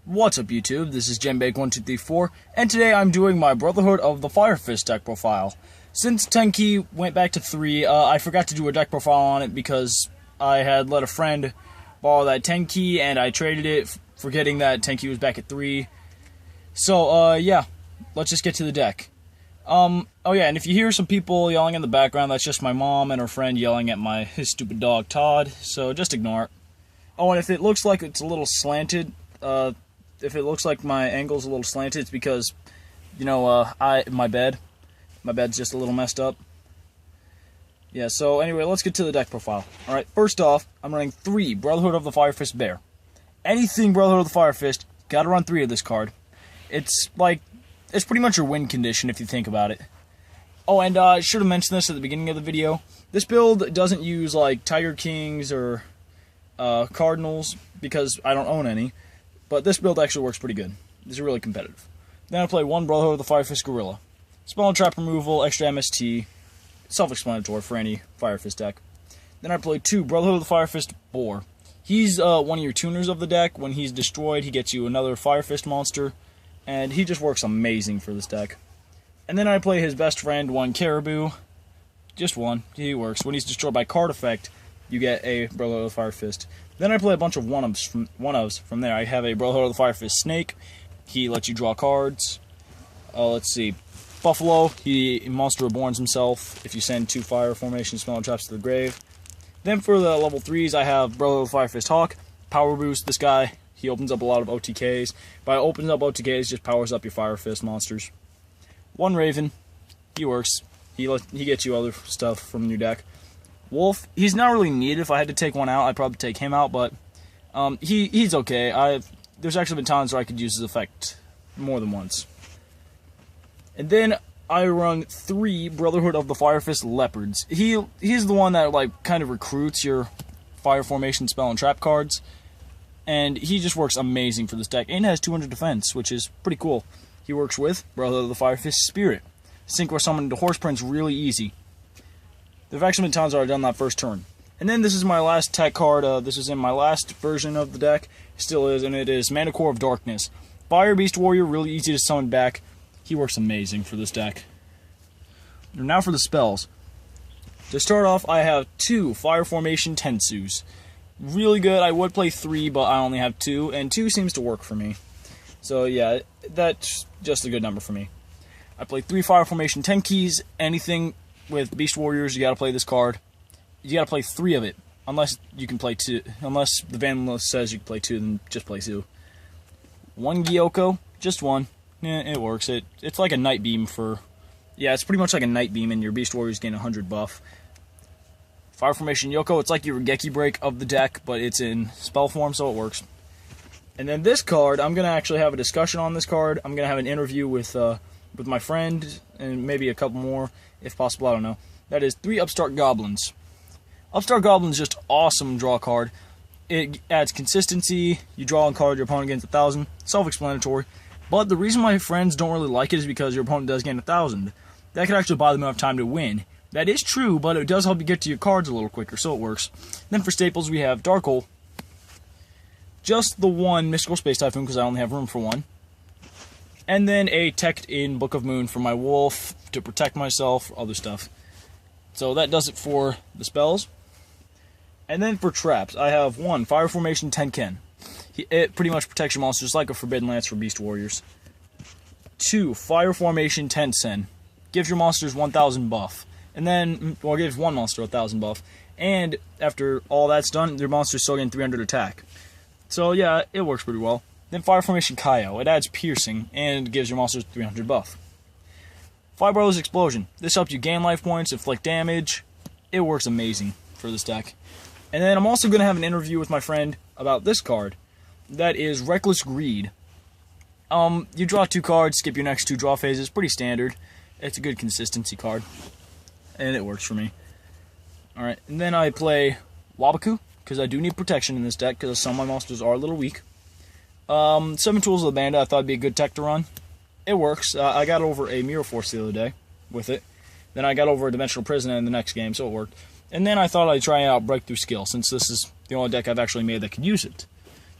What's up, YouTube? This is JenBake1234, and today I'm doing my Brotherhood of the Fire Fist deck profile. Since Tenki went back to 3, I forgot to do a deck profile on it because I had let a friend borrow that Tenki, and I traded it, forgetting that Tenki was back at 3. So, yeah, let's just get to the deck. Oh yeah, and if you hear some people yelling in the background, that's just my mom and her friend yelling at his stupid dog, Todd, so just ignore it. Oh, and if it looks like it's a little slanted, if it looks like my angle's a little slanted, it's because, you know, my bed's just a little messed up. Yeah, so anyway, let's get to the deck profile. Alright, first off, I'm running 3 Brotherhood of the Fire Fist Bear. Anything Brotherhood of the Fire Fist, gotta run 3 of this card. It's pretty much your win condition if you think about it. Oh, and I should have mentioned this at the beginning of the video. This build doesn't use, like, Tiger Kings or Cardinals, because I don't own any. But this build actually works pretty good. It's really competitive. Then I play 1 Brotherhood of the Fire Fist Gorilla. Spell and trap removal, extra MST, self-explanatory for any Fire Fist deck. Then I play 2 Brotherhood of the Fire Fist Boar. He's one of your tuners of the deck. When he's destroyed, he gets you another Fire Fist monster, and he just works amazing for this deck. And then I play his best friend, 1 Caribou. Just 1. He works. When he's destroyed by card effect, you get a Brotherhood of the Fire Fist. Then I play a bunch of one-ofs from there. I have a Brotherhood of the Fire Fist Snake. He lets you draw cards. Let's see. Buffalo, he Monster Reborns himself if you send 2 fire formation spell and traps to the grave. Then for the level 3s, I have Brotherhood of the Fire Fist Hawk. Power boost, this guy. He opens up a lot of OTKs. By opens up OTKs, just powers up your Fire Fist monsters. 1 Raven. He works. He gets you other stuff from your deck. Wolf, he's not really needed. If I had to take one out, I'd probably take him out, but he's okay. There's actually been times where I could use his effect more than once. And then I run 3 Brotherhood of the Fire Fist Leopards. He's the one that kind of recruits your fire formation spell and trap cards, and he just works amazing for this deck, and has 200 defense, which is pretty cool. He works with Brotherhood of the Fire Fist Spirit. Synchro summon into Horse Prince really easy. There have actually been times where I've done that first turn. And then this is my last tech card. This is in my last version of the deck. It still is, and it is Mana Core of Darkness. Fire Beast Warrior, really easy to summon back. He works amazing for this deck. Now for the spells. To start off, I have 2 Fire Formation Tensus. Really good. I would play 3, but I only have 2, and 2 seems to work for me. So yeah, that's just a good number for me. I play 3 Fire Formation Tenkis. Anything with Beast Warriors, you gotta play this card. You gotta play 3 of it, unless you can play 2. Unless the Vandalist says you can play 2, then just play 2. 1 Yugioh, just 1. Yeah, it works. It's like a Night Beam for... Yeah, it's pretty much like a Night Beam, and your Beast Warriors gain 100 buff. Fire Formation Yoko, it's like your Geki Break of the deck, but it's in spell form, so it works. And then this card, I'm gonna actually have a discussion on this card. I'm gonna have an interview with my friend, and maybe a couple more, if possible, I don't know. That is 3 Upstart Goblins. Upstart Goblins just awesome draw card. It adds consistency, you draw a card, your opponent gains 1,000, self-explanatory. But the reason my friends don't really like it is because your opponent does gain 1,000. That could actually buy them enough time to win. That is true, but it does help you get to your cards a little quicker, so it works. Then for staples, we have Dark Hole. Just the 1 Mystical Space Typhoon, because I only have room for 1. And then a Tech in Book of Moon for my wolf, to protect myself, other stuff. So that does it for the spells. And then for traps, I have 1 Fire Formation Tenken. It pretty much protects your monsters like a Forbidden Lance for Beast Warriors. 2 Fire Formation Tensen. Gives your monsters 1,000 buff. And then, well, it gives 1 monster 1,000 buff. And after all that's done, your monsters still gain 300 attack. So yeah, it works pretty well. Then Fire Formation Kaio. It adds piercing and gives your monsters 300 buff. 5 Brothers Explosion. This helps you gain life points, inflict damage. It works amazing for this deck. And then I'm also going to have an interview with my friend about this card. That is Reckless Greed. You draw 2 cards, skip your next 2 draw phases. Pretty standard. It's a good consistency card. And it works for me. Alright, and then I play Wabaku, because I do need protection in this deck, because some of my monsters are a little weak. 7 Tools of the Bandit, I thought it'd be a good tech to run. It works. I got over a Mirror Force the other day with it. Then I got over a Dimensional Prison in the next game, so it worked. And then I thought I'd try out Breakthrough Skill, since this is the only deck I've actually made that could use it.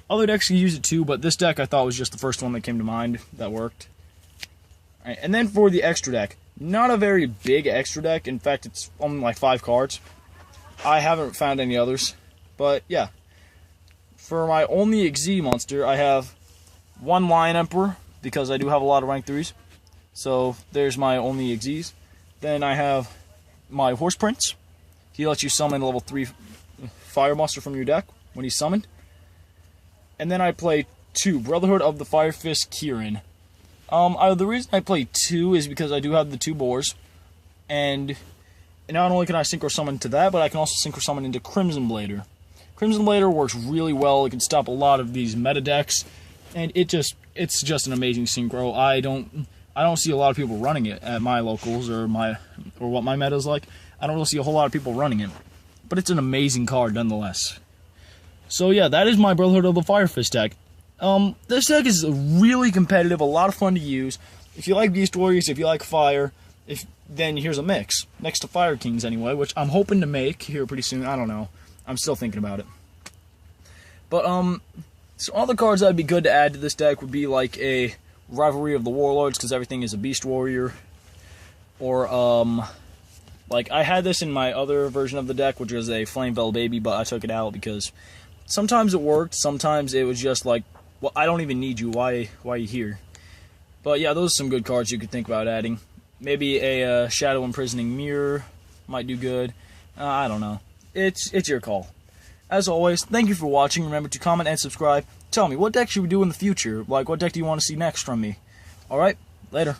Other decks can use it too, but this deck I thought was just the first one that came to mind that worked. Alright, and then for the extra deck, not a very big extra deck. In fact, it's only like 5 cards. I haven't found any others, but yeah. For my only XZ monster, I have 1 Lion Emperor, because I do have a lot of rank 3s. So there's my only XZs. Then I have my Horse Prince. He lets you summon a level 3 Fire Monster from your deck when he's summoned. And then I play 2 Brotherhood of the Fire Fist Kirin. The reason I play 2 is because I do have the 2 boars. And not only can I Synchro Summon to that, but I can also Synchro Summon into Crimson Blader. Crimson Blader works really well. It can stop a lot of these meta decks. And it's just an amazing Synchro. I don't see a lot of people running it at my locals or what my meta is like. I don't really see a whole lot of people running it. But it's an amazing card nonetheless. So yeah, that is my Brotherhood of the Fire Fist deck. This deck is really competitive, a lot of fun to use. If you like Beast Warriors, if you like Fire, then here's a mix. Next to Fire Kings anyway, which I'm hoping to make here pretty soon. I don't know. I'm still thinking about it. But, so all the cards that would be good to add to this deck would be like a Rivalry of the Warlords, because everything is a Beast Warrior. Or, like, I had this in my other version of the deck, which was a Flame Veil Baby, but I took it out because sometimes it worked, sometimes it was just like, well, I don't even need you, why are you here? But yeah, those are some good cards you could think about adding. Maybe a Shadow Imprisoning Mirror might do good. I don't know. It's your call. As always, thank you for watching. Remember to comment and subscribe. Tell me, what deck should we do in the future? Like, what deck do you want to see next from me? Alright, later.